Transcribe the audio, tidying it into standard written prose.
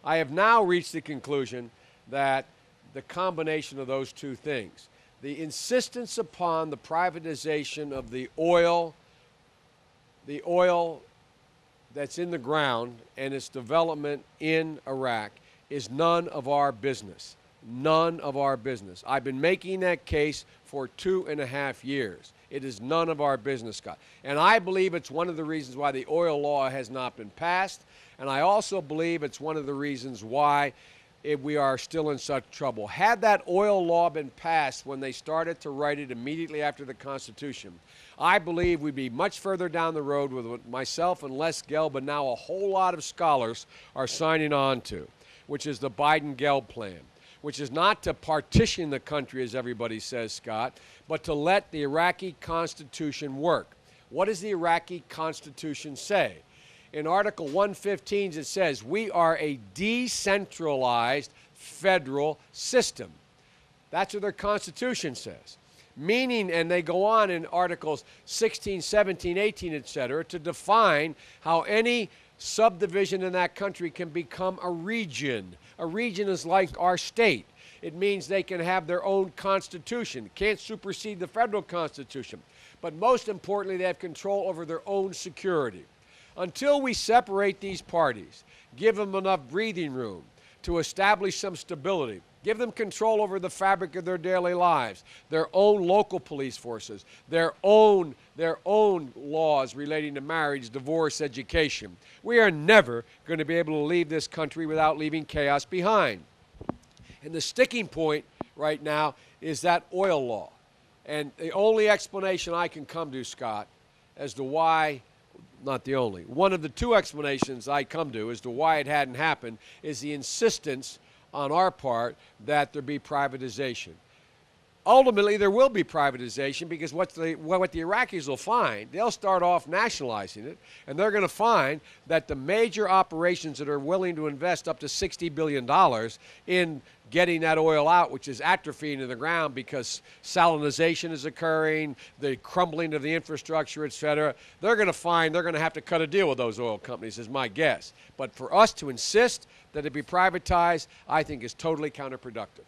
I have now reached the conclusion that the combination of those two things, the insistence upon the privatization of the oil that's in the ground and its development in Iraq, is none of our business. None of our business. I've been making that case for 2.5 years. It is none of our business, Scott. And I believe it's one of the reasons why the oil law has not been passed. And I also believe it's one of the reasons why we are still in such trouble. Had that oil law been passed when they started to write it immediately after the Constitution, I believe we'd be much further down the road with what myself and Les Gelb, and now a whole lot of scholars are signing on to, which is the Biden-Gelb plan, which is not to partition the country, as everybody says, Scott, but to let the Iraqi Constitution work. What does the Iraqi Constitution say? In Article 115, it says, we are a decentralized federal system. That's what their Constitution says. Meaning, and they go on in Articles 16, 17, 18, etc., to define how any subdivision in that country can become a region. A region is like our state. It means they can have their own constitution. Can't supersede the federal constitution. But most importantly, they have control over their own security. Until we separate these parties, give them enough breathing room to establish some stability, give them control over the fabric of their daily lives, their own local police forces, their own laws relating to marriage, divorce, education, we are never going to be able to leave this country without leaving chaos behind. And the sticking point right now is that oil law. And the only explanation I can come to, Scott, as to why, not the only, one of the two explanations I come to as to why it hadn't happened is the insistence on our part that there be privatization. Ultimately, there will be privatization because what the Iraqis will find, they'll start off nationalizing it, and they're going to find that the major operations that are willing to invest up to $60 billion in getting that oil out, which is atrophying in the ground because salinization is occurring, the crumbling of the infrastructure, et cetera, they're going to find they're going to have to cut a deal with those oil companies, is my guess. But for us to insist that it be privatized, I think is totally counterproductive.